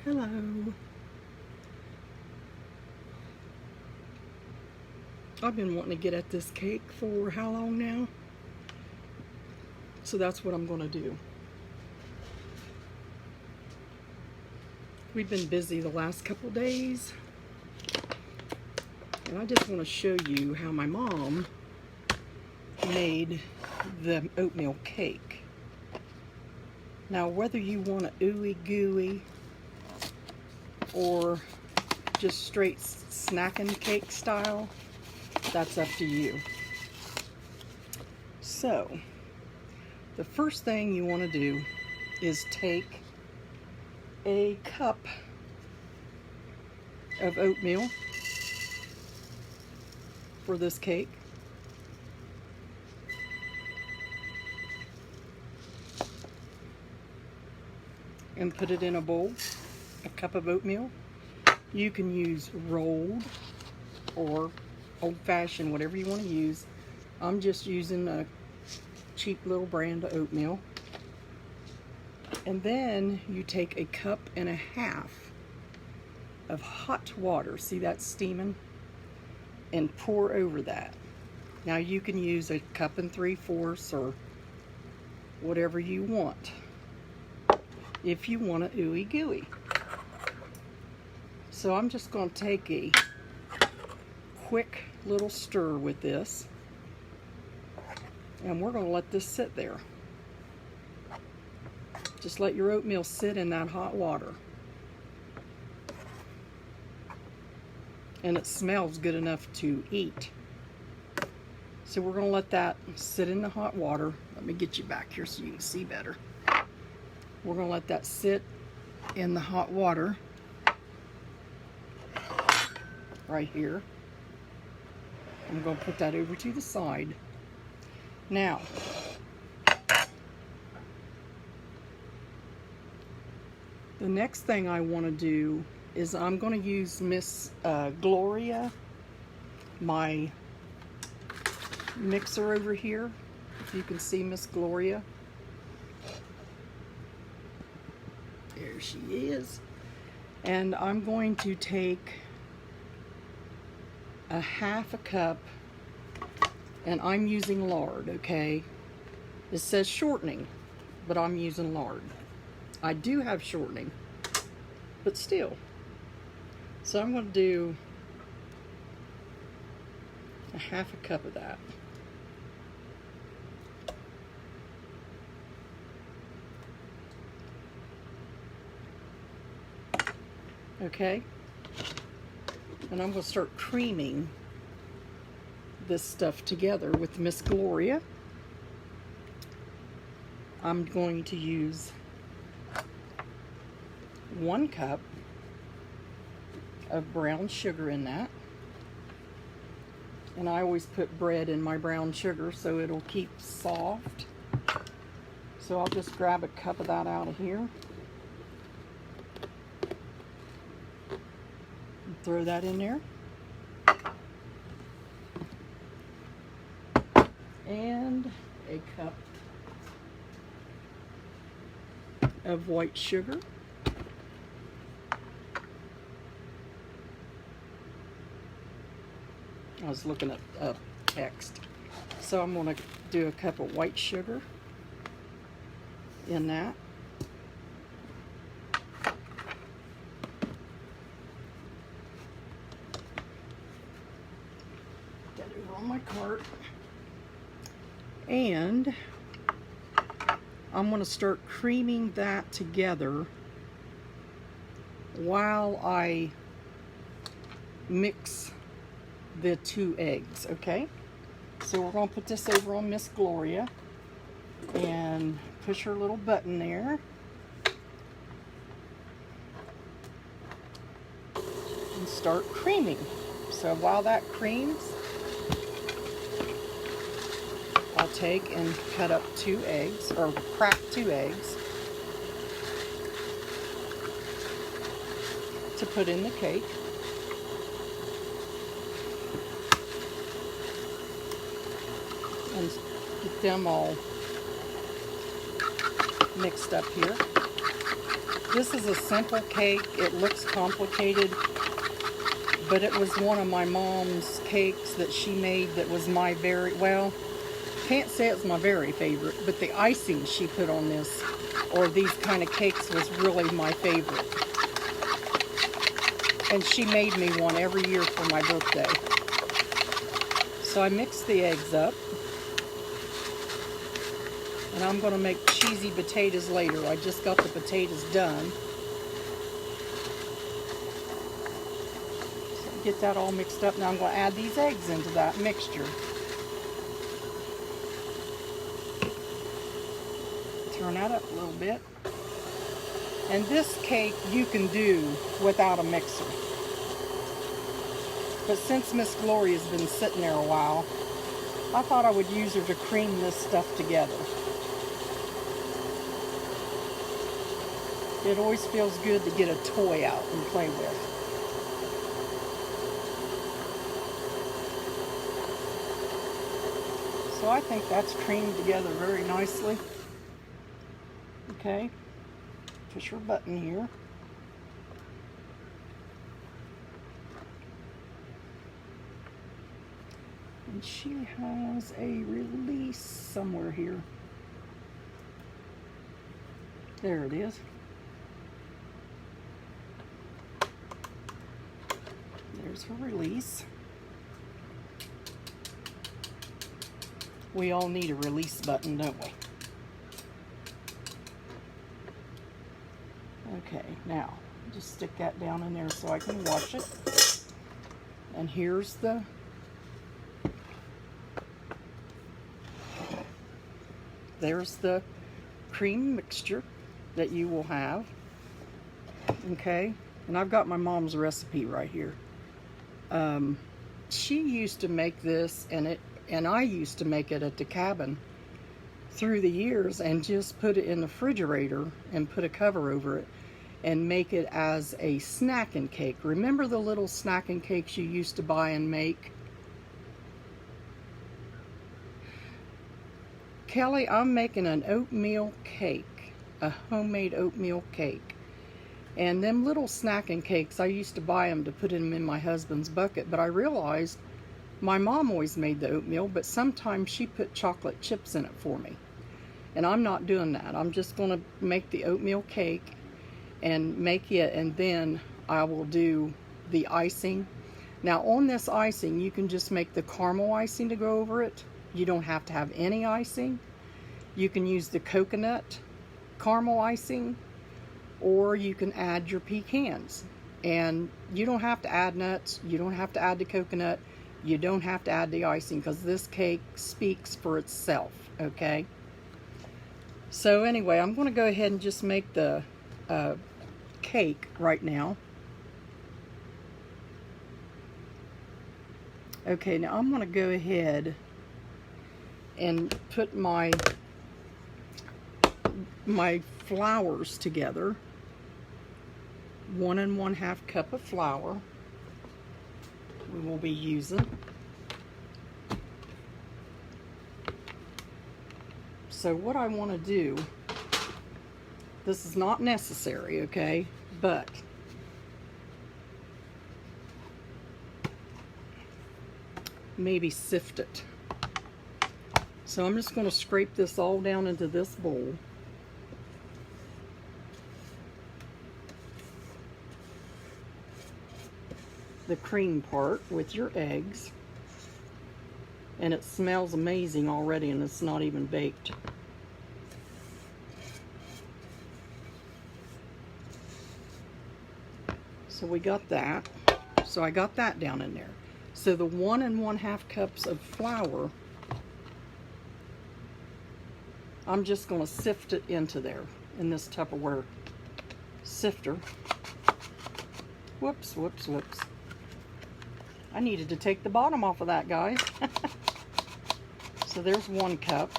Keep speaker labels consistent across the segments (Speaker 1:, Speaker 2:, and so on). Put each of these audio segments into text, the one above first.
Speaker 1: Hello. I've been wanting to get at this cake for how long now? So that's what I'm going to do. We've been busy the last couple days. And I just want to show you how my mom made the oatmeal cake. Now, whether you want it ooey gooey or just straight snacking cake style, that's up to you. So, the first thing you want to do is take a cup of oatmeal for this cake. And put it in a bowl, a cup of oatmeal. You can use rolled or old-fashioned, whatever you want to use. I'm just using a cheap little brand of oatmeal. And then you take a cup and a half of hot water. See that steaming? And pour over that. Now you can use a cup and 3/4 or whatever you want, if you want it ooey gooey. So I'm just going to take a quick little stir with this, and we're going to let this sit there. Just let your oatmeal sit in that hot water. And it smells good enough to eat. So we're going to let that sit in the hot water. Let me get you back here so you can see better. We're going to let that sit in the hot water right here. I'm going to put that over to the side. Now, the next thing I want to do is I'm going to use Miss Gloria, my mixer over here. If you can see Miss Gloria. There she is. And I'm going to take a half a cup, and I'm using lard, okay? It says shortening, but I'm using lard. I do have shortening, but still. So I'm going to do a half a cup of that. Okay, and I'm going to start creaming this stuff together with Miss Gloria. I'm going to use 1 cup of brown sugar in that. And I always put bread in my brown sugar so it'll keep soft. So I'll just grab a cup of that out of here. Throw that in there. And a cup of white sugar. I was looking at text. So I'm going to do a cup of white sugar in that. On my cart, and I'm going to start creaming that together while I mix the 2 eggs, okay? So we're going to put this over on Miss Gloria and push her little button there and start creaming. So while that creams, I'll take and cut up 2 eggs, or crack 2 eggs to put in the cake. And get them all mixed up here. This is a simple cake. It looks complicated, but it was one of my mom's cakes that she made that was my very, well, can't say it's my very favorite, but the icing she put on this, or these kind of cakes, was really my favorite. And she made me one every year for my birthday. So I mixed the eggs up. And I'm going to make cheesy potatoes later. I just got the potatoes done. So get that all mixed up. Now I'm going to add these eggs into that mixture. Turn that up a little bit. And this cake you can do without a mixer. But since Miss Gloria's been sitting there a while, I thought I would use her to cream this stuff together. It always feels good to get a toy out and play with. So I think that's creamed together very nicely. Okay, push her button here. And she has a release somewhere here. There it is. There's her release. We all need a release button, don't we? Okay, now just stick that down in there so I can wash it. And here's there's the cream mixture that you will have. Okay, and I've got my mom's recipe right here. She used to make this, and I used to make it at the cabin through the years, and just put it in the refrigerator and put a cover over it and make it as a snacking cake. Remember the little snacking cakes you used to buy and make? Kelly, I'm making an oatmeal cake, a homemade oatmeal cake. And them little snacking cakes, I used to buy them to put them in my husband's bucket, but I realized my mom always made the oatmeal, but sometimes she put chocolate chips in it for me. And I'm not doing that. I'm just going to make the oatmeal cake and make it, and then I will do the icing. Now on this icing, you can just make the caramel icing to go over it. You don't have to have any icing. You can use the coconut caramel icing, or you can add your pecans. And you don't have to add nuts, you don't have to add the coconut, you don't have to add the icing, because this cake speaks for itself, okay? So anyway, I'm going to go ahead and just make the cake right now. Okay, now I'm going to go ahead and put my flours together. 1 1/2 cup of flour we will be using. So what I want to do, this is not necessary, okay, but maybe sift it. So I'm just going to scrape this all down into this bowl. The cream part with your eggs. And it smells amazing already, and it's not even baked. So we got that. So I got that down in there. So the 1 1/2 cups of flour, I'm just going to sift it into there in this Tupperware sifter. Whoops, whoops, whoops. I needed to take the bottom off of that, guys. So there's 1 cup.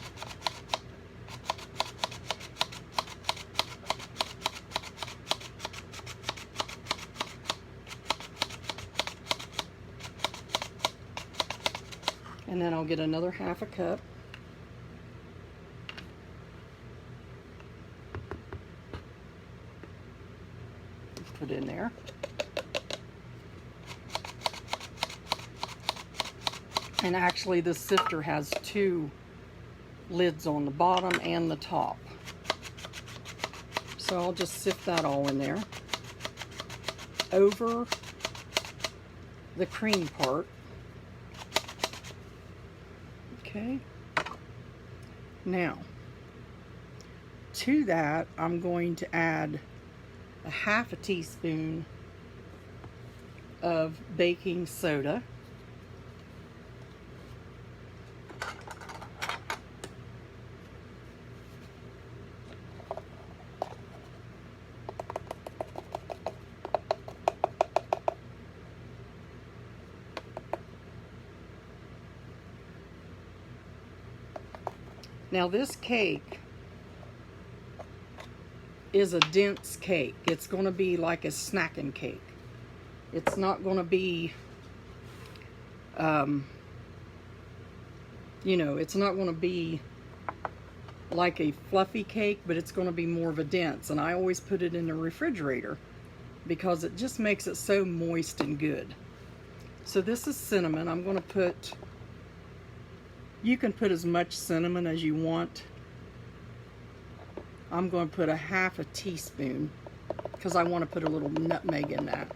Speaker 1: And then I'll get another 1/2 cup. it in there. And actually this sifter has two lids on the bottom and the top. So I'll just sift that all in there over the cream part. Okay. Now, to that, I'm going to add a half a teaspoon of baking soda. Now this cake is a dense cake. It's going to be like a snacking cake. It's not going to be, you know, it's not going to be like a fluffy cake, but it's going to be more of a dense. And I always put it in the refrigerator because it just makes it so moist and good. So this is cinnamon. I'm going to put, you can put as much cinnamon as you want. I'm going to put a half a teaspoon because I want to put a little nutmeg in that.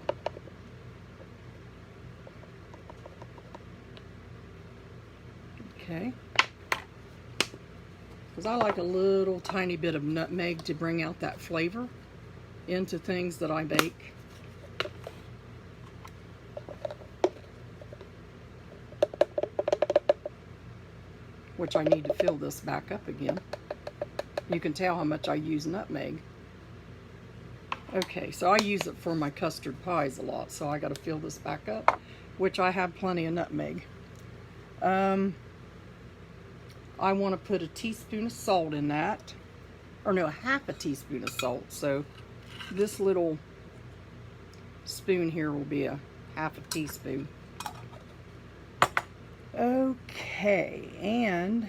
Speaker 1: Okay. Because I like a little tiny bit of nutmeg to bring out that flavor into things that I bake. Which I need to fill this back up again. You can tell how much I use nutmeg. Okay, so I use it for my custard pies a lot, so I got to fill this back up, which I have plenty of nutmeg. I want to put a teaspoon of salt in that, or no, half a teaspoon of salt. So this little spoon here will be a half a teaspoon. Okay, and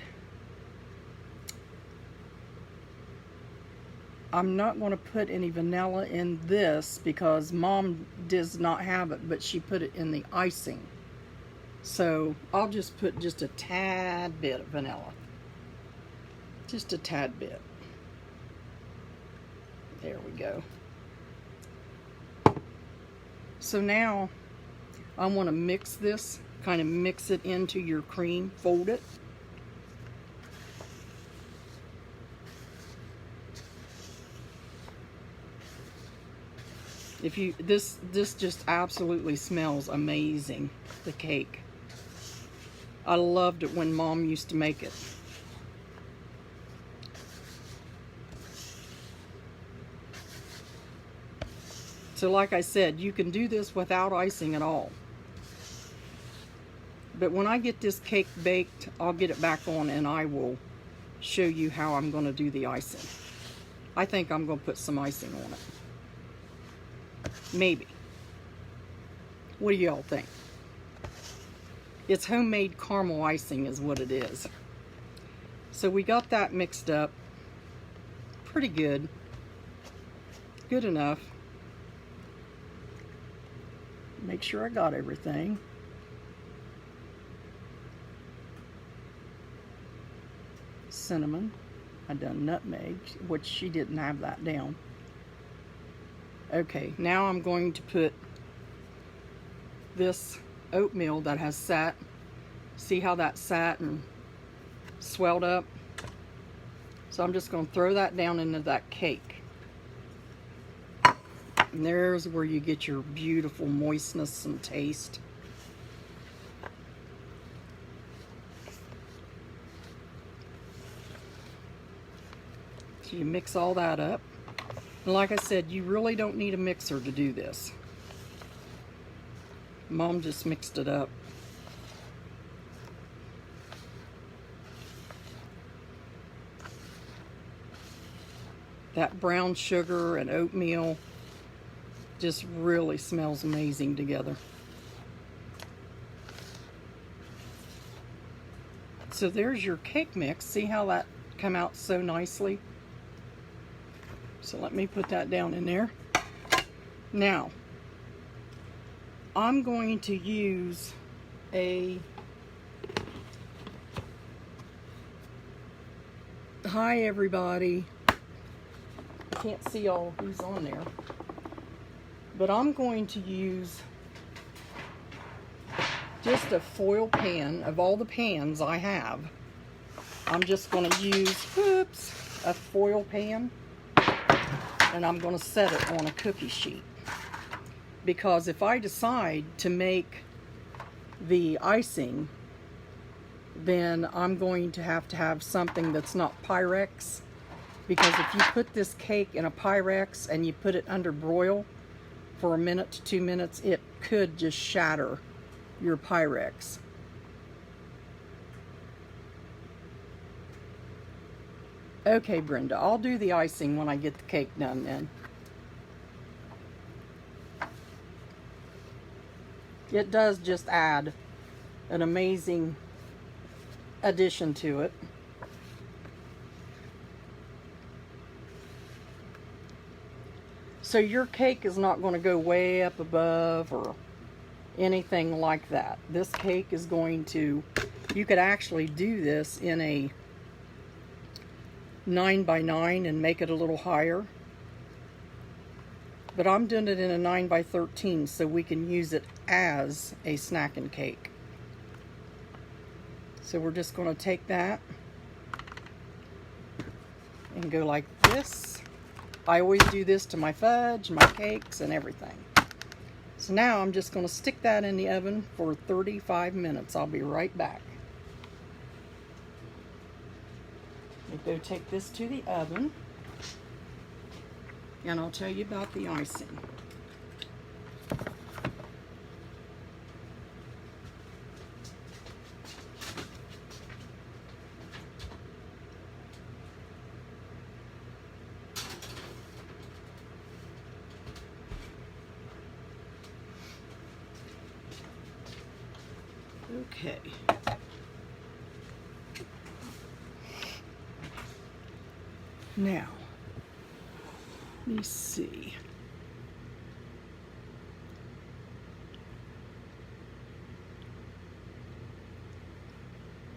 Speaker 1: I'm not going to put any vanilla in this because Mom does not have it, but she put it in the icing. So I'll just put just a tad bit of vanilla. Just a tad bit. There we go. So now I want to mix this, kind of mix it into your cream, fold it. If you, this just absolutely smells amazing, the cake. I loved it when Mom used to make it. So like I said, you can do this without icing at all. But when I get this cake baked, I'll get it back on and I will show you how I'm going to do the icing. I think I'm going to put some icing on it. Maybe. What do y'all think? It's homemade caramel icing is what it is. So we got that mixed up. Pretty good. Good enough. Make sure I got everything. Cinnamon. I done nutmeg, which she didn't have that down. Okay, now I'm going to put this oatmeal that has sat. See how that sat and swelled up? So I'm just going to throw that down into that cake. And there's where you get your beautiful moistness and taste. So you mix all that up. And like I said, you really don't need a mixer to do this. Mom just mixed it up. That brown sugar and oatmeal just really smells amazing together. So there's your cake mix. See how that came out so nicely? So let me put that down in there. Now, I'm going to use a, hi everybody, can't see all who's on there, but I'm going to use just a foil pan. Of all the pans I have, I'm just going to use, a foil pan, and I'm going to set it on a cookie sheet. Because if I decide to make the icing, then I'm going to have something that's not Pyrex. Because if you put this cake in a Pyrex and you put it under broil for a minute to 2 minutes, it could just shatter your Pyrex. Okay, Brenda, I'll do the icing when I get the cake done then. It does just add an amazing addition to it. So your cake is not going to go way up above or anything like that. This cake is going to, you could actually do this in a 9x9 and make it a little higher. But I'm doing it in a 9x13 so we can use it as a snacking cake. So we're just going to take that and go like this. I always do this to my fudge, my cakes, and everything. So now I'm just going to stick that in the oven for 35 minutes. I'll be right back. Let me go take this to the oven, and I'll tell you about the icing. Okay. Now, let me see.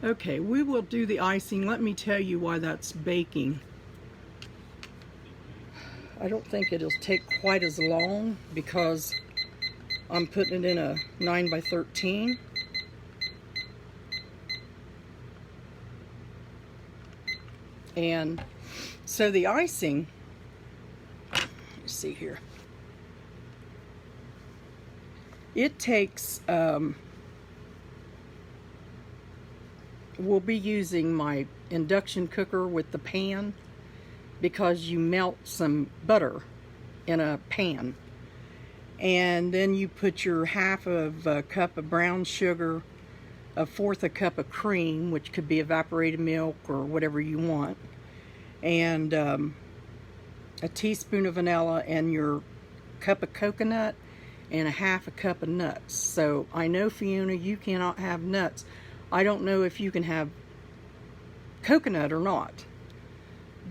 Speaker 1: Okay, we will do the icing. Let me tell you why that's baking. I don't think it'll take quite as long because I'm putting it in a 9x13. And so the icing, let's see here, it takes, we'll be using my induction cooker with the pan because you melt some butter in a pan. And then you put your half of a cup of brown sugar, a fourth a cup of cream, which could be evaporated milk or whatever you want, and a teaspoon of vanilla, and your cup of coconut, and a half a cup of nuts. So I know, Fiona, you cannot have nuts. I don't know if you can have coconut or not.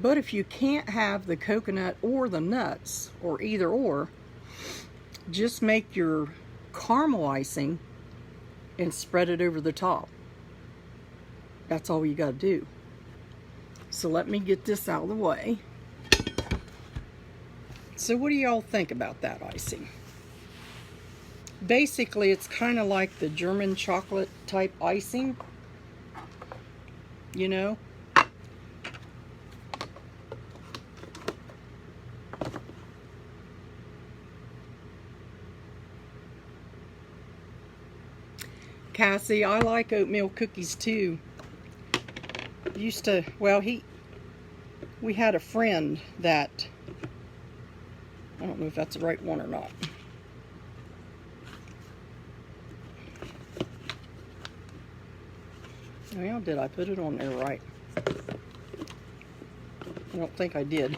Speaker 1: But if you can't have the coconut or the nuts, or either or, just make your caramel icing and spread it over the top. That's all you got to do. So let me get this out of the way. So what do y'all think about that icing? Basically, it's kind of like the German chocolate type icing, you know. Cassie, I like oatmeal cookies too. Used to, well, we had a friend that, I don't know if that's the right one or not. Well, did I put it on there right? I don't think I did.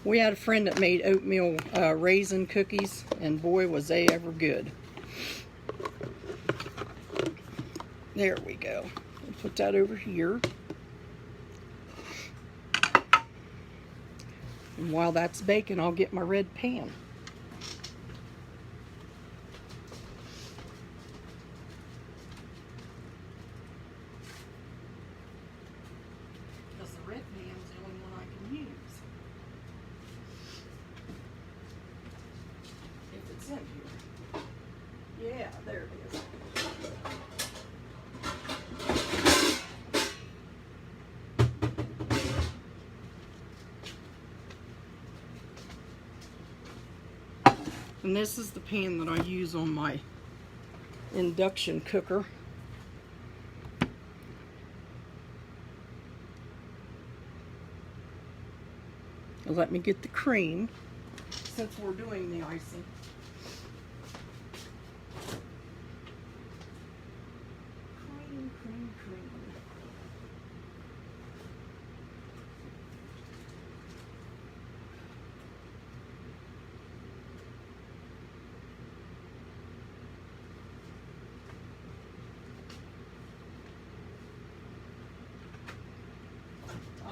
Speaker 1: We had a friend that made oatmeal raisin cookies, and boy, was they ever good. There we go. We'll put that over here. And while that's baking, I'll get my red pan. red pan's the only one I can use. If it's in here. Yeah, there it is. And this is the pan that I use on my induction cooker. Let me get the cream since we're doing the icing. Cream, cream, cream.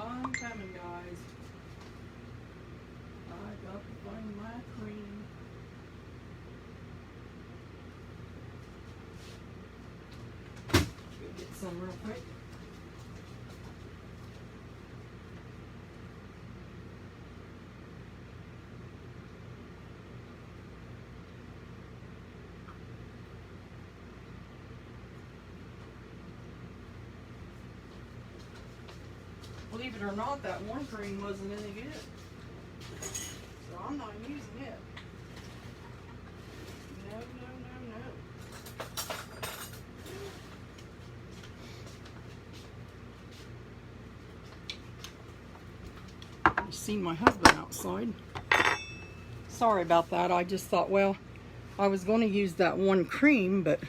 Speaker 1: I'm coming, guys. I got to find my cream. Go get some real quick. Believe it or not, that one cream wasn't any good. So I'm not using it. No, no, no, no. You seen my husband outside. Sorry about that. I just thought, well, I was going to use that one cream, but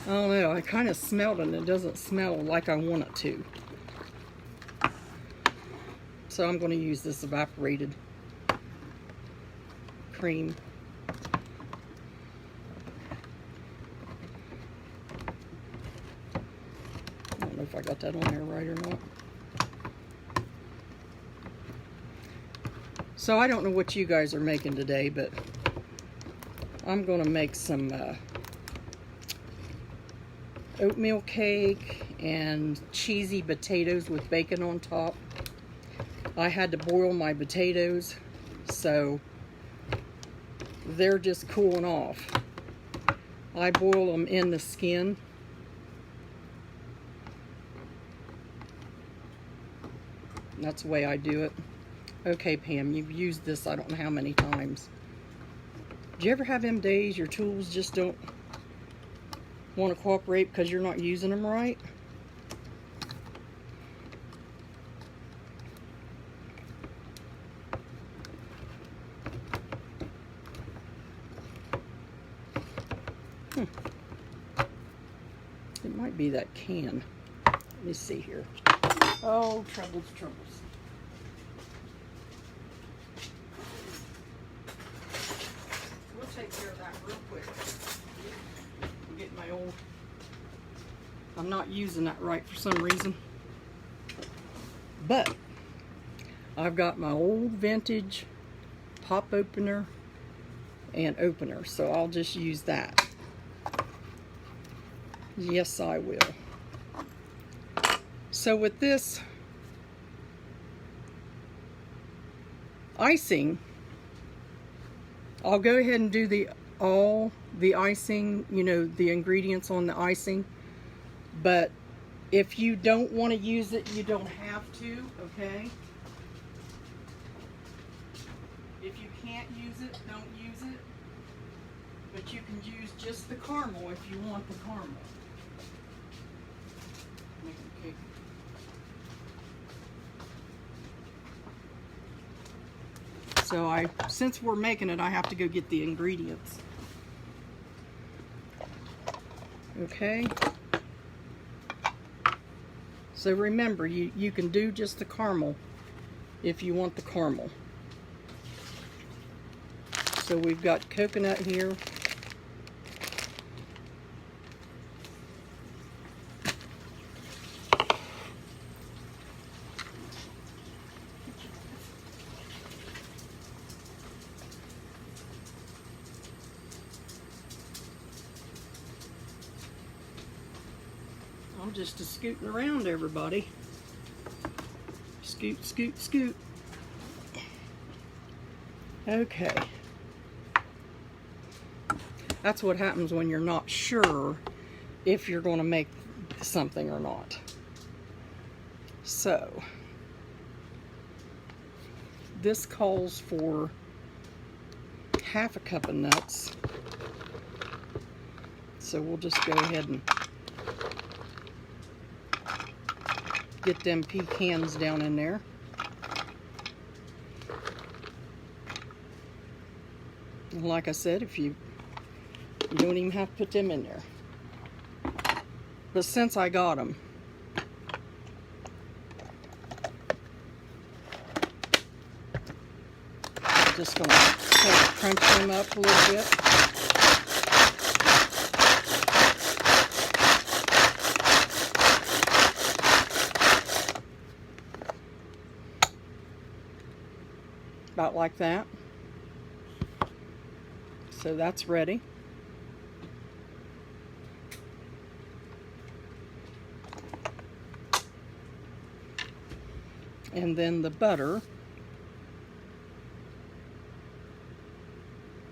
Speaker 1: I don't know. I kind of smelled it and it doesn't smell like I want it to. So I'm going to use this evaporated cream. I don't know if I got that on there right or not. So I don't know what you guys are making today, but I'm going to make some oatmeal cake and cheesy potatoes with bacon on top. I had to boil my potatoes, so they're just cooling off. I boil them in the skin. That's the way I do it. Okay, Pam, you've used this I don't know how many times. Do you ever have them days your tools just don't want to cooperate because you're not using them right? It might be that can. Let me see here. Oh, troubles, troubles. We'll take care of that real quick. I'm getting my old... I'm not using that right for some reason. But I've got my old vintage pop opener and opener, so I'll just use that. Yes, I will. So with this icing, I'll go ahead and do all the icing, you know, the ingredients on the icing. But if you don't want to use it, you don't have to, okay? If you can't use it, don't use it. But you can use just the caramel if you want the caramel. Making a cake. So since we're making it, I have to go get the ingredients. Okay. So remember, you can do just the caramel if you want the caramel. So we've got coconut here. I'm just scooting around everybody. Scoot, scoot, scoot. Okay. That's what happens when you're not sure if you're going to make something or not. So, this calls for half a cup of nuts. So we'll just go ahead and get them pecans down in there. And like I said, you don't even have to put them in there. But since I got them, I'm just going to kind of crunch them up a little bit. About like that. So that's ready. And then the butter,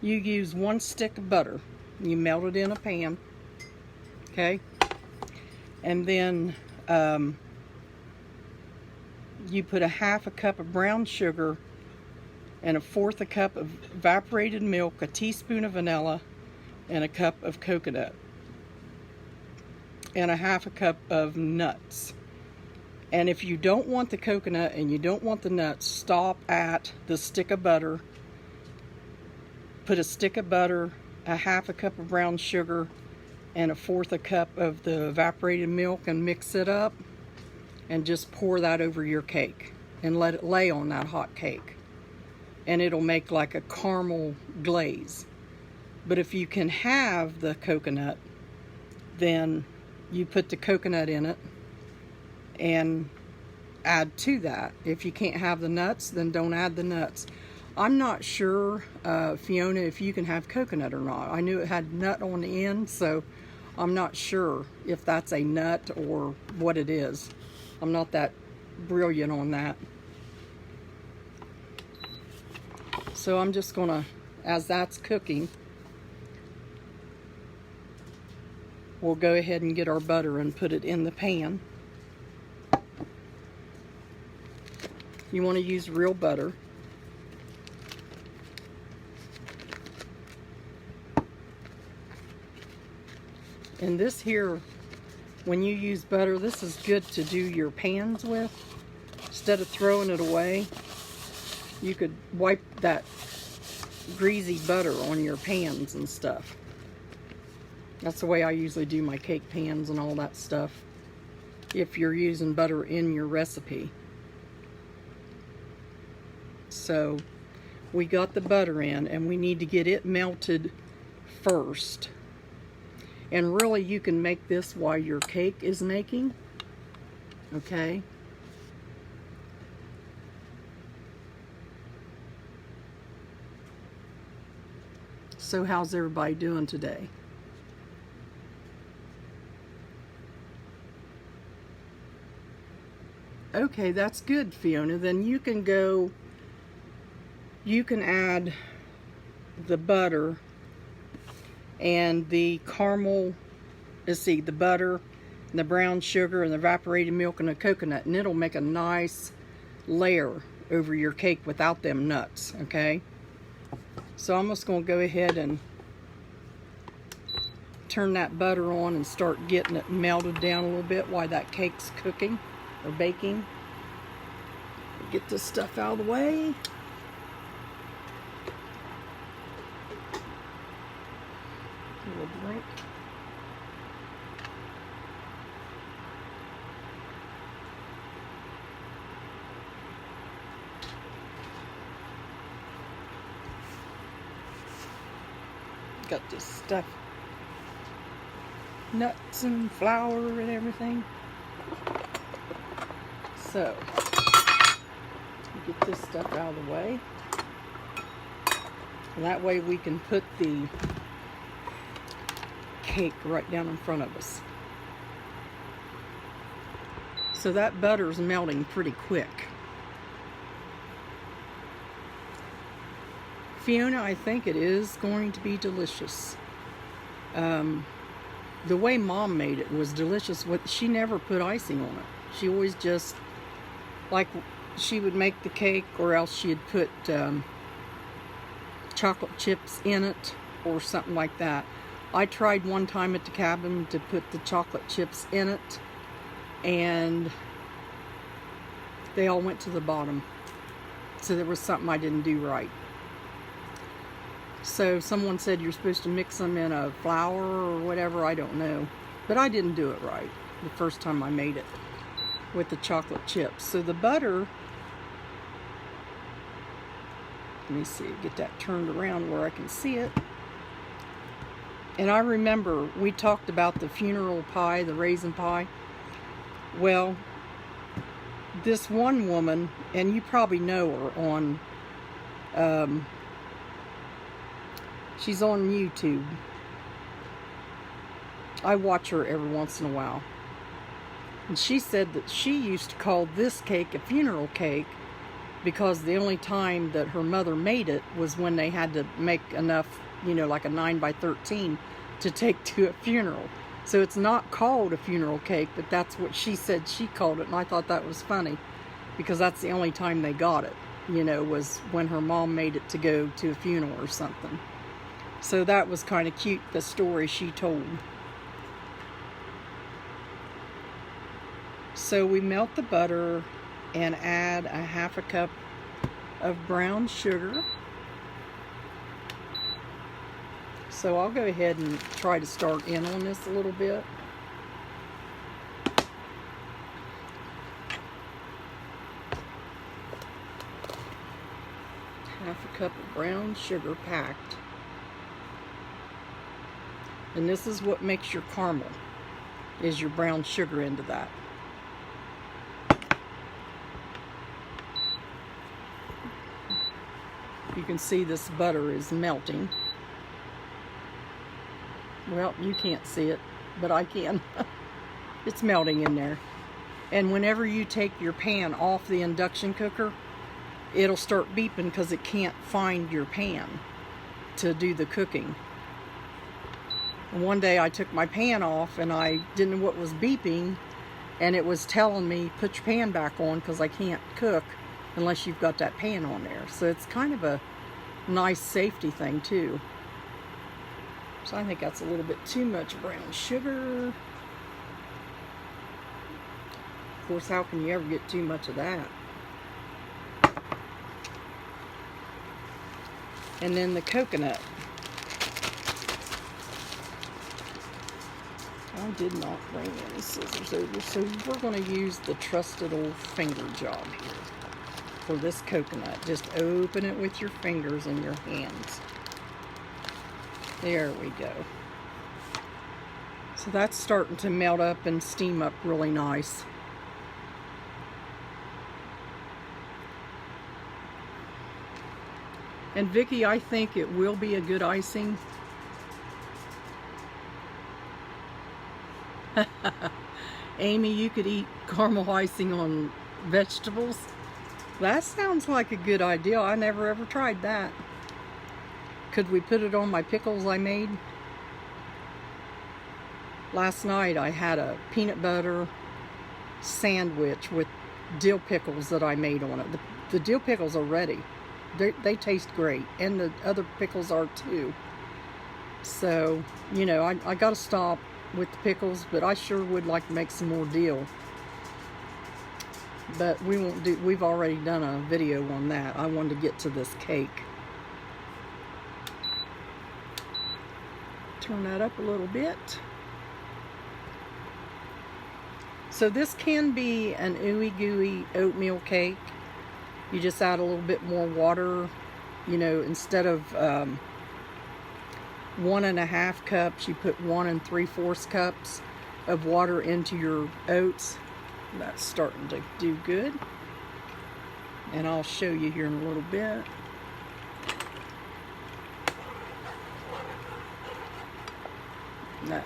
Speaker 1: you use 1 stick of butter. You melt it in a pan, okay? And then you put a half a cup of brown sugar and 1/4 a cup of evaporated milk, a teaspoon of vanilla, and a cup of coconut, and a half a cup of nuts. And if you don't want the coconut and you don't want the nuts, stop at the stick of butter. Put a stick of butter, a half a cup of brown sugar, and 1/4 a cup of the evaporated milk, and mix it up and just pour that over your cake and let it lay on that hot cake. And it'll make like a caramel glaze. But if you can have the coconut, then you put the coconut in it and add to that. If you can't have the nuts, then don't add the nuts. I'm not sure, Fiona, if you can have coconut or not. I knew it had nut on the end, so I'm not sure if that's a nut or what it is. I'm not that brilliant on that. So I'm just gonna, as that's cooking, we'll go ahead and get our butter and put it in the pan. You want to use real butter. And this here, when you use butter, this is good to do your pans with. Instead of throwing it away, you could wipe that greasy butter on your pans and stuff. That's the way I usually do my cake pans and all that stuff, if you're using butter in your recipe. So we got the butter in, and we need to get it melted first. And really, you can make this while your cake is making, okay? So how's everybody doing today? Okay, that's good, Fiona. Then you can go, you can add the butter and the caramel, let's see, the butter and the brown sugar and the evaporated milk and the coconut, and it'll make a nice layer over your cake without them nuts, okay? So I'm just going to go ahead and turn that butter on and start getting it melted down a little bit while that cake's cooking or baking. Get this stuff out of the way. A little drink. Got this stuff, nuts and flour and everything. So, get this stuff out of the way. And that way we can put the cake right down in front of us. So that butter's melting pretty quick. Fiona, I think it is going to be delicious. The way Mom made it was delicious. She never put icing on it. She always just, like, she would make the cake, or else she'd put chocolate chips in it or something like that. I tried one time at the cabin to put the chocolate chips in it, and they all went to the bottom. So there was something I didn't do right. So someone said you're supposed to mix them in a flour or whatever, I don't know. But I didn't do it right the first time I made it with the chocolate chips. So the butter, let me see, get that turned around where I can see it. And I remember we talked about the funeral pie, the raisin pie. Well, this one woman, and you probably know her on, she's on YouTube. I watch her every once in a while. And she said that she used to call this cake a funeral cake because the only time that her mother made it was when they had to make enough, you know, like a 9 by 13 to take to a funeral. So it's not called a funeral cake, but that's what she said she called it. And I thought that was funny because that's the only time they got it, you know, was when her mom made it to go to a funeral or something. So that was kind of cute, the story she told. So we melt the butter and add a 1/2 cup of brown sugar. So I'll go ahead and try to start in on this a little bit. Half a cup of brown sugar packed. And this is what makes your caramel, is your brown sugar into that. You can see this butter is melting. Well, you can't see it, but I can. It's melting in there. And whenever you take your pan off the induction cooker, it'll start beeping because it can't find your pan to do the cooking. And one day I took my pan off and I didn't know what was beeping, and it was telling me, put your pan back on because I can't cook unless you've got that pan on there. So it's kind of a nice safety thing too. So I think that's a little bit too much brown sugar. Of course, how can you ever get too much of that? And then the coconut. I did not bring any scissors over, so we're going to use the trusted old finger job here for this coconut. Just open it with your fingers and your hands. There we go. So that's starting to melt up and steam up really nice. And Vicki, I think it will be a good icing. Amy, you could eat caramel icing on vegetables. That sounds like a good idea. I never ever tried that. Could we put it on my pickles I made? Last night I had a peanut butter sandwich with dill pickles that I made on it. The dill pickles are ready. They taste great, and the other pickles are too. So, you know, I gotta stop with the pickles, but I sure would like to make some more dill. But we won't do, we've already done a video on that. I wanted to get to this cake. Turn that up a little bit. So this can be an ooey gooey oatmeal cake. You just add a little bit more water, you know, instead of 1½ cups, you put 1 3/4 cups of water into your oats. That's starting to do good. And I'll show you here in a little bit. That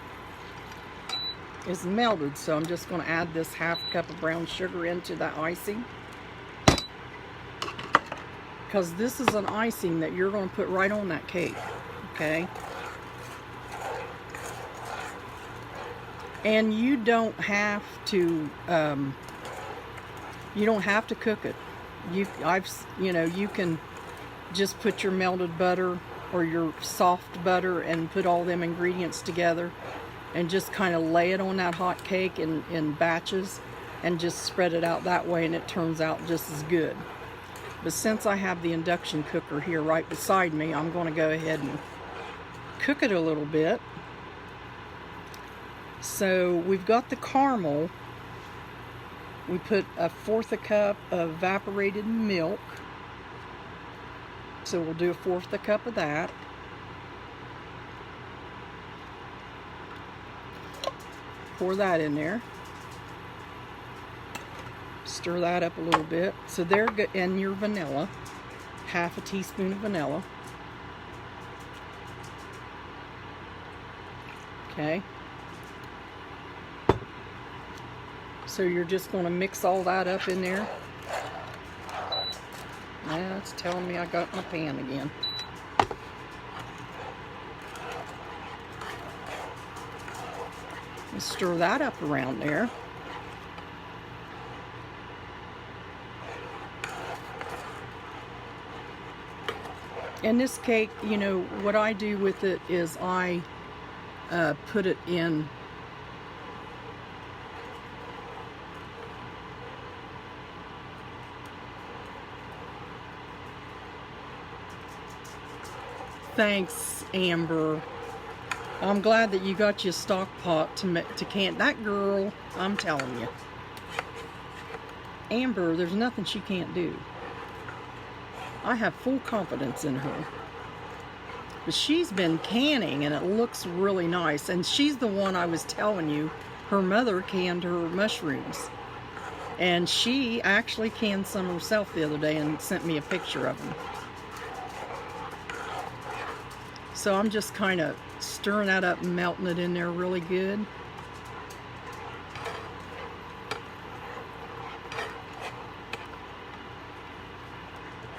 Speaker 1: is melted, so I'm just going to add this 1/2 cup of brown sugar into that icing. because this is an icing that you're going to put right on that cake, okay? And you don't have to cook it. You can just put your melted butter or your soft butter and put all them ingredients together and just kind of lay it on that hot cake in batches and just spread it out that way, and it turns out just as good. But since I have the induction cooker here right beside me, I'm going to go ahead and cook it a little bit. So we've got the caramel. We put 1/4 cup of evaporated milk. So we'll do 1/4 cup of that. Pour that in there. Stir that up a little bit. So there, and your vanilla. 1/2 teaspoon of vanilla. Okay. So you're just going to mix all that up in there. Now it's telling me I got my pan again. And stir that up around there. And this cake, you know, what I do with it is I put it in Thanks, Amber. I'm glad that you got your stock pot to can. That girl, I'm telling you. Amber, there's nothing she can't do. I have full confidence in her. But she's been canning and it looks really nice. And she's the one I was telling you, her mother canned her mushrooms. And she actually canned some herself the other day and sent me a picture of them. So I'm just kind of stirring that up and melting it in there really good.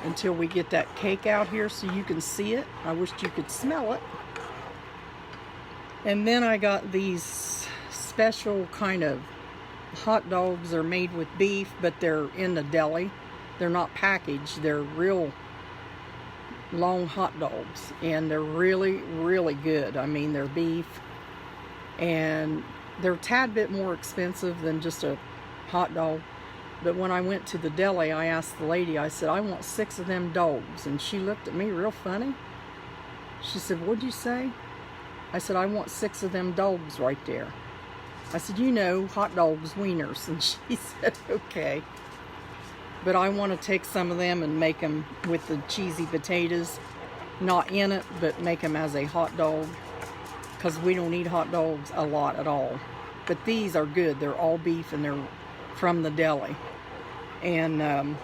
Speaker 1: Until we get that cake out here so you can see it. I wish you could smell it. And then I got these special kind of hot dogs. They're made with beef, but they're in the deli. They're not packaged. They're real long hot dogs, and they're really, really good. I mean, they're beef, and they're a tad bit more expensive than just a hot dog. But when I went to the deli, I asked the lady, I said, I want 6 of them dogs. And she looked at me real funny. She said, what'd you say? I said, I want 6 of them dogs right there. I said, you know, hot dogs, wieners. And she said, okay. But I want to take some of them and make them with the cheesy potatoes. Not in it, but make them as a hot dog. Because we don't eat hot dogs a lot at all. But these are good. They're all beef and they're from the deli. And I'm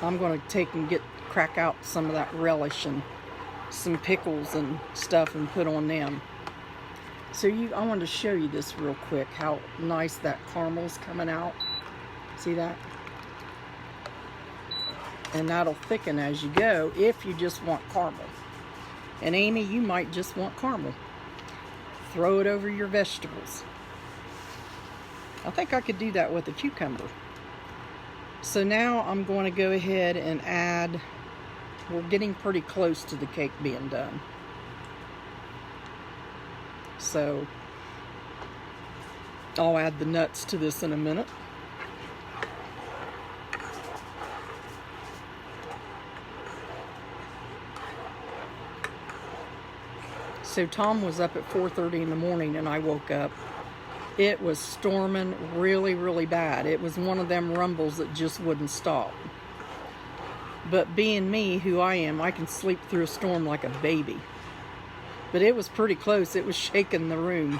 Speaker 1: going to crack out some of that relish and some pickles and stuff and put on them. So I wanted to show you this real quick, how nice that caramel's coming out. See that? And that'll thicken as you go if you just want caramel. And Amy, you might just want caramel. Throw it over your vegetables. I think I could do that with a cucumber. So now I'm going to go ahead and add, we're getting pretty close to the cake being done. So I'll add the nuts to this in a minute. So Tom was up at 4:30 in the morning and I woke up. It was storming really, really bad. It was one of them rumbles that just wouldn't stop. But being me, who I am, I can sleep through a storm like a baby. But it was pretty close. It was shaking the room.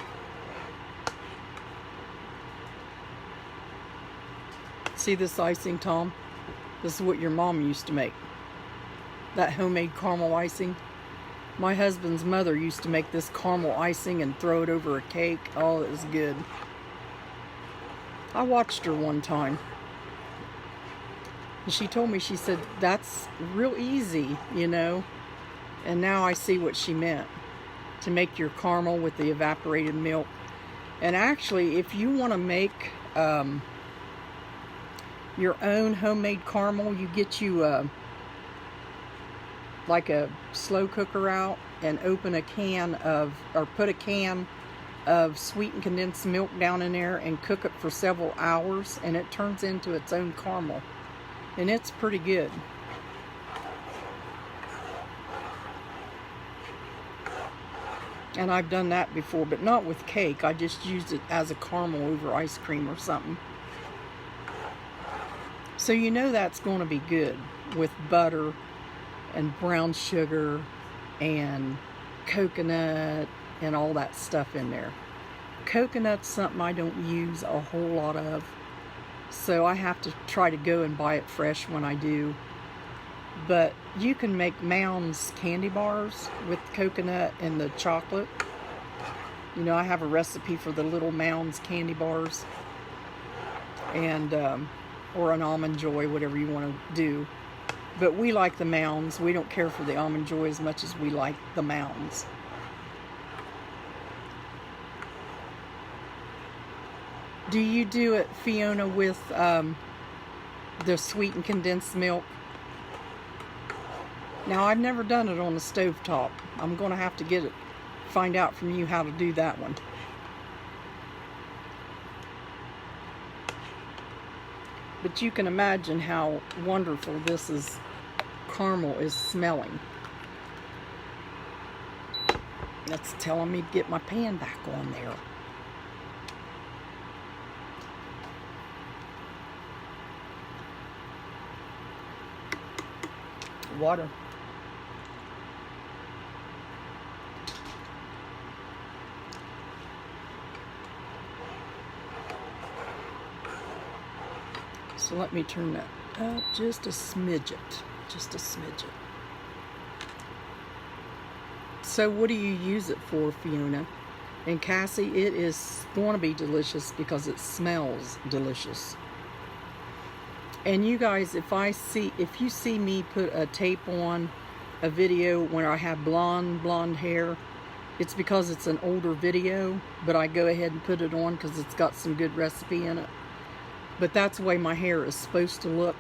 Speaker 1: See this icing, Tom? This is what your mom used to make. That homemade caramel icing. My husband's mother used to make this caramel icing and throw it over a cake. Oh, it was good. I watched her one time. And she told me, she said, that's real easy, you know. And now I see what she meant. To make your caramel with the evaporated milk. And actually, if you want to make your own homemade caramel, you get you like a slow cooker out and open a can of, or put a can of sweetened condensed milk down in there and cook it for several hours, and it turns into its own caramel. And it's pretty good. And I've done that before, but not with cake. I just used it as a caramel over ice cream or something. So you know that's going to be good with butter and brown sugar and coconut and all that stuff in there. Coconut's something I don't use a whole lot of, so I have to try to go and buy it fresh when I do. But you can make Mounds candy bars with coconut and the chocolate. You know, I have a recipe for the little Mounds candy bars. And, or an Almond Joy, whatever you want to do. But we like the Mounds. We don't care for the Almond Joy as much as we like the Mounds. Do you do it, Fiona, with the sweetened condensed milk? Now, I've never done it on the stovetop. I'm going to have to find out from you how to do that one. But you can imagine how wonderful this caramel is smelling. That's telling me to get my pan back on there. Water. So let me turn that up just a smidget. Just a smidget. So what do you use it for, Fiona? And Cassie, it is going to be delicious because it smells delicious. And you guys, if you see me put a tape on a video when I have blonde hair, it's because it's an older video, but I go ahead and put it on because it's got some good recipe in it. But that's the way my hair is supposed to look.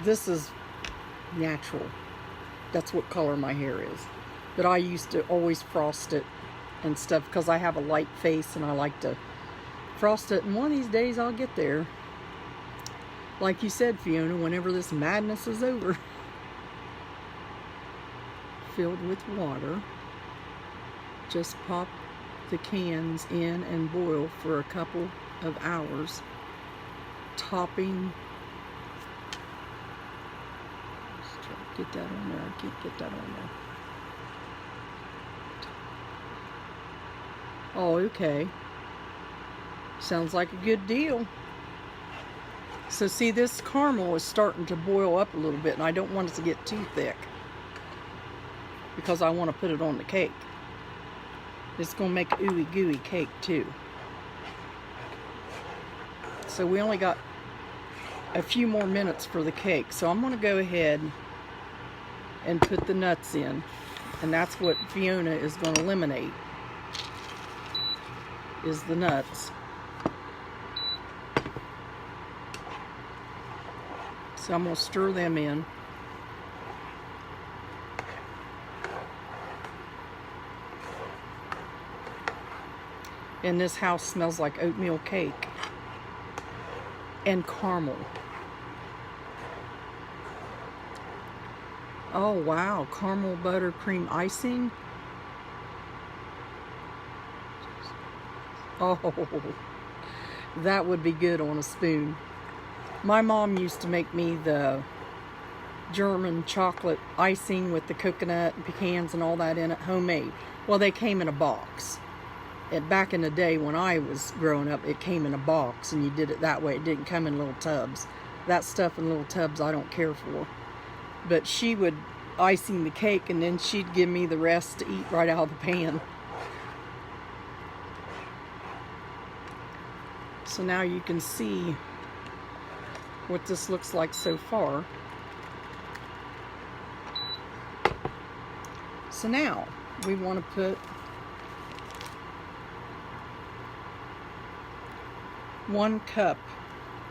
Speaker 1: This is natural. That's what color my hair is. But I used to always frost it and stuff because I have a light face and I like to frost it. And one of these days I'll get there. Like you said, Fiona, whenever this madness is over. Filled with water. Just pop the cans in and boil for a couple of hours. Topping. Let's try to get that on there. I can't get that on there. Oh, okay. Sounds like a good deal. So see, this caramel is starting to boil up a little bit, and I don't want it to get too thick because I want to put it on the cake. It's going to make an ooey gooey cake too. So we only got a few more minutes for the cake. So I'm going to go ahead and put the nuts in. And that's what Fiona is going to eliminate, is the nuts. So I'm going to stir them in. And this house smells like oatmeal cake and caramel. Oh wow, caramel buttercream icing. Oh, that would be good on a spoon. My mom used to make me the German chocolate icing with the coconut and pecans and all that in it, homemade. Well, they came in a box. Back in the day when I was growing up, it came in a box and you did it that way. It didn't come in little tubs. That stuff in little tubs I don't care for. But she would icing the cake and then she'd give me the rest to eat right out of the pan. So now you can see what this looks like so far. So now we want to put 1 cup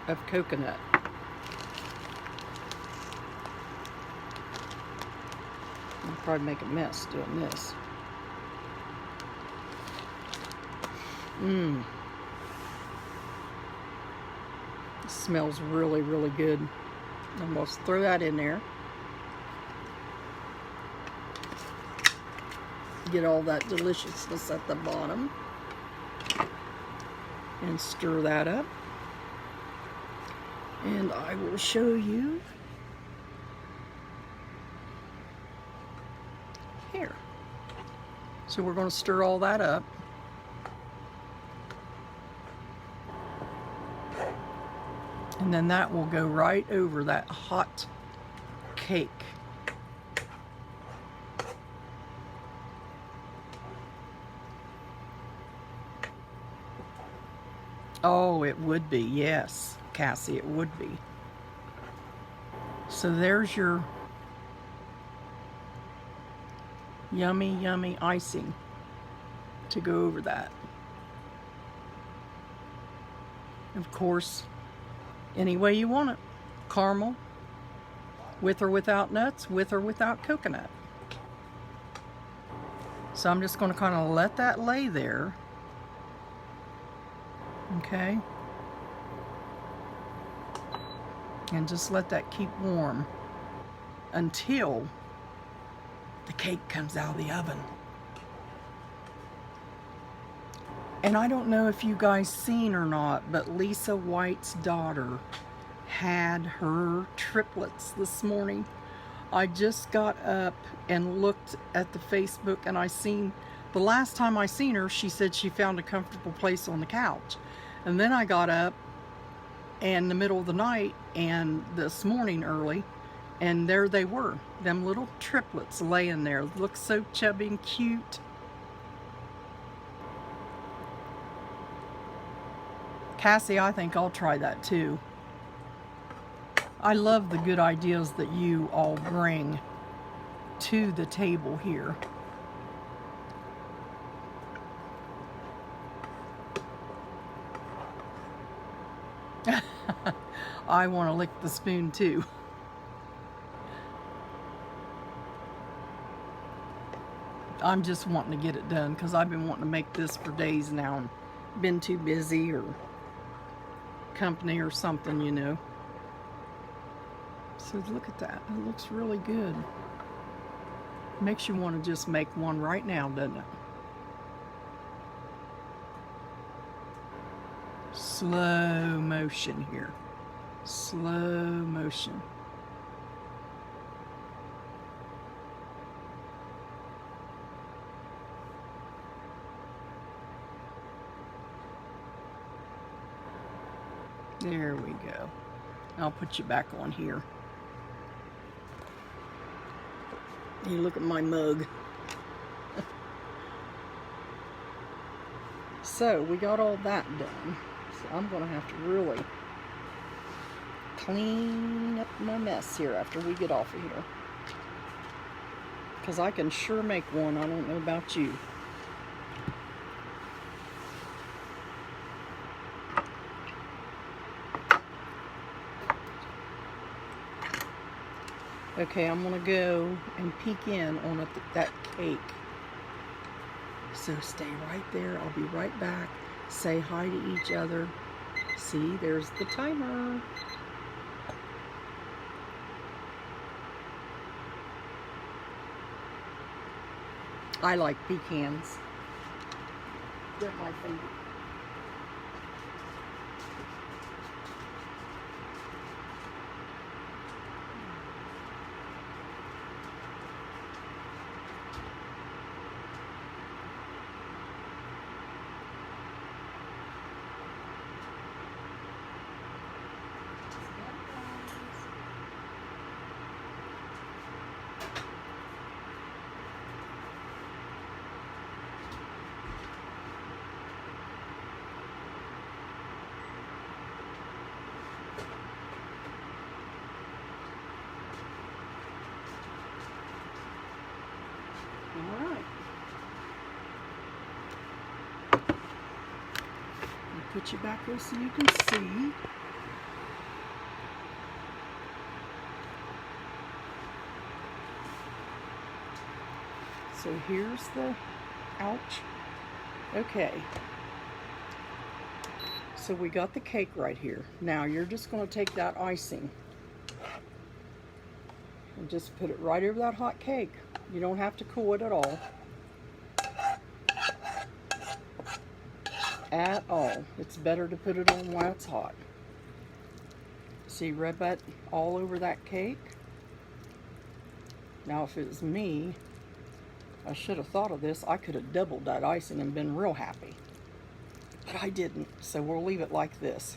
Speaker 1: of coconut. I'll probably make a mess doing this. It smells really, really good. I'm going to throw that in there. Get all that deliciousness at the bottom. And stir that up. And I will show you here. So we're going to stir all that up. And then that will go right over that hot cake. Oh, it would be, yes, Cassie, it would be. So there's your yummy, yummy icing to go over that. Of course, any way you want it. Caramel, with or without nuts, with or without coconut. So I'm just going to kind of let that lay there. Okay, and just let that keep warm until the cake comes out of the oven. And I don't know if you guys seen or not, but Lisa White's daughter had her triplets this morning. I just got up and looked at the Facebook, and I seen, the last time I seen her, she said she found a comfortable place on the couch. And then I got up in the middle of the night and this morning early, and there they were, them little triplets laying there. Look so chubby and cute. Cassie, I think I'll try that too. I love the good ideas that you all bring to the table here. I want to lick the spoon too. I'm just wanting to get it done because I've been wanting to make this for days now and been too busy or company or something, you know. So look at that. It looks really good. Makes you want to just make one right now, doesn't it? Slow motion here. Slow motion. There we go. I'll put you back on here. You look at my mug. So we got all that done. So I'm going to have to really clean up my mess here after we get off of here. Because I can sure make one. I don't know about you. Okay, I'm going to go and peek in on that cake. So stay right there. I'll be right back. Say hi to each other. See, there's the timer. I like pecans. They're my favorite. Put you back there so you can see. So here's the, ouch. Okay. So we got the cake right here. Now you're just going to take that icing and just put it right over that hot cake. You don't have to cool it at all. At all. It's better to put it on while it's hot. See, rub that all over that cake. Now if it was me, I should have thought of this. I could have doubled that icing and been real happy. But I didn't, so we'll leave it like this.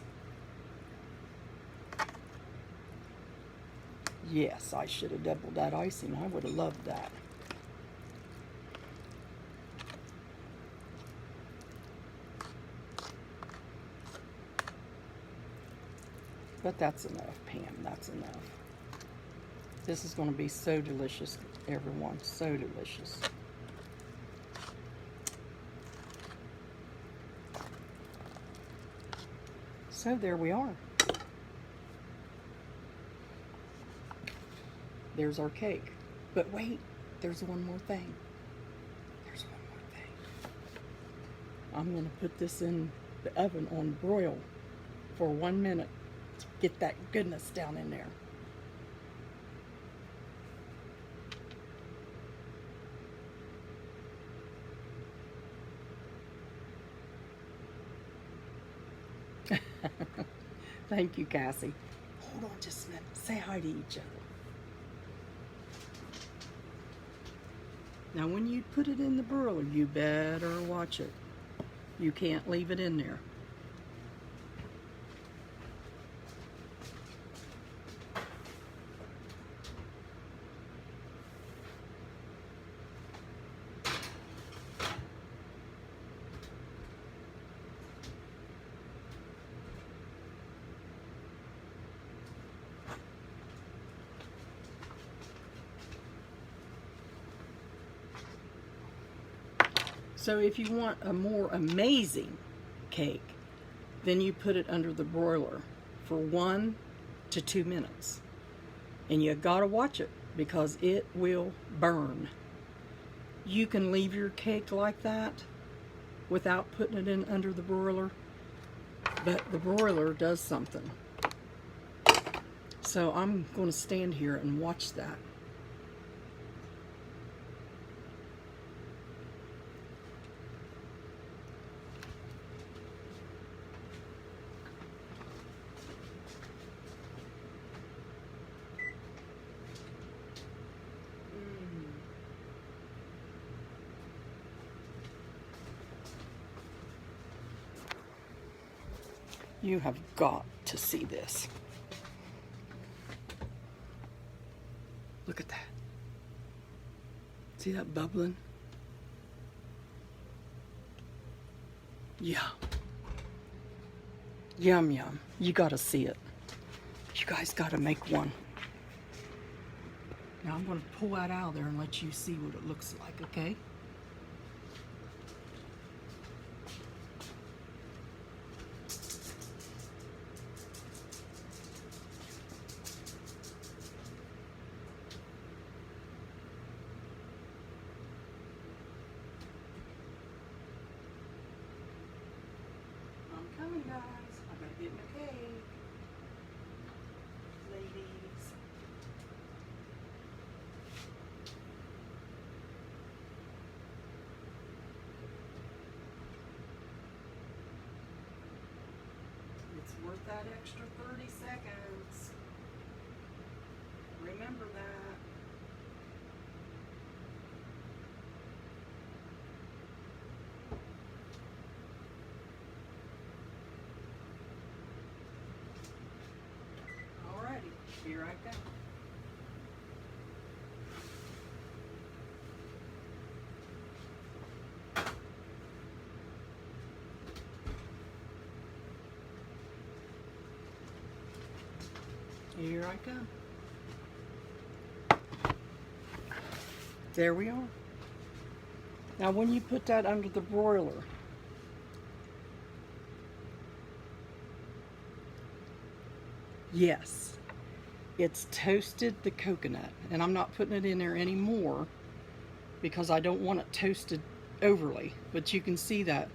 Speaker 1: Yes, I should have doubled that icing. I would have loved that. But that's enough, Pam. That's enough. This is going to be so delicious, everyone. So delicious. So there we are. There's our cake. But wait, there's one more thing. There's one more thing. I'm going to put this in the oven on broil for 1 minute to get that goodness down in there. Thank you, Cassie. Hold on just a minute. Say hi to each other. Now when you put it in the broiler, you better watch it. You can't leave it in there. So if you want a more amazing cake, then you put it under the broiler for 1 to 2 minutes. And you gotta watch it because it will burn. You can leave your cake like that without putting it in under the broiler, but the broiler does something. So I'm gonna stand here and watch that. You have got to see this. Look at that. See that bubbling? Yeah. Yum, yum. You gotta see it. You guys gotta make one. Now I'm gonna pull that out of there and let you see what it looks like, okay? I'm coming, guys. I gotta get my cake. Ladies. It's worth that extra 30 seconds. Remember that. Alrighty, here I go. Here I go. There we are. Now when you put that under the broiler, Yes, it's toasted the coconut, and I'm not putting it in there anymore because I don't want it toasted overly. But you can see that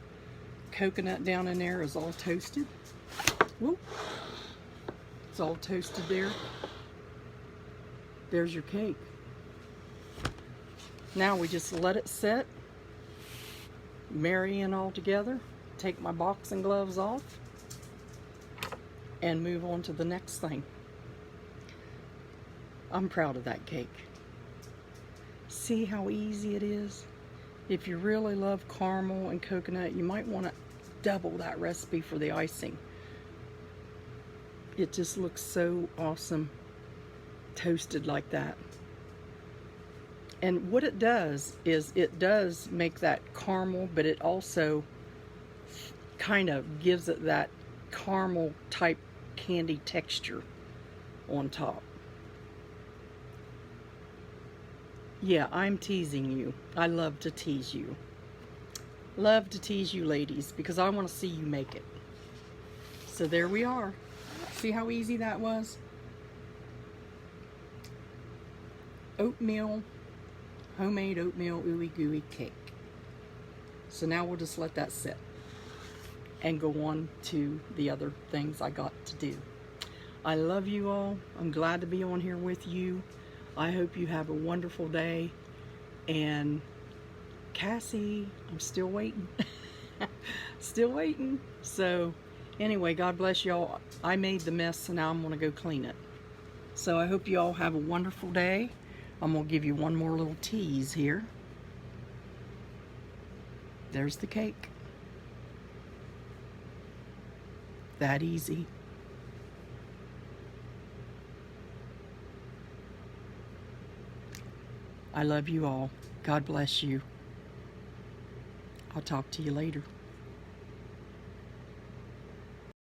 Speaker 1: coconut down in there is all toasted. Whoop. It's all toasted there. There's your cake. Now we just let it set, marry in all together, take my boxing gloves off, and move on to the next thing. I'm proud of that cake. See how easy it is? If you really love caramel and coconut, you might want to double that recipe for the icing. It just looks so awesome toasted like that. And what it does is it does make that caramel, but it also kind of gives it that caramel type candy texture on top. Yeah, I'm teasing you. I love to tease you. Love to tease you ladies because I want to see you make it. So there we are. See how easy that was? Oatmeal, homemade oatmeal ooey gooey cake. So now we'll just let that sit and go on to the other things I got to do. I love you all. I'm glad to be on here with you. I hope you have a wonderful day. And Cassie, I'm still waiting. Still waiting. So anyway, God bless y'all. I made the mess, so now I'm going to go clean it. So I hope you all have a wonderful day. I'm going to give you one more little tease here. There's the cake. That easy. I love you all. God bless you. I'll talk to you later.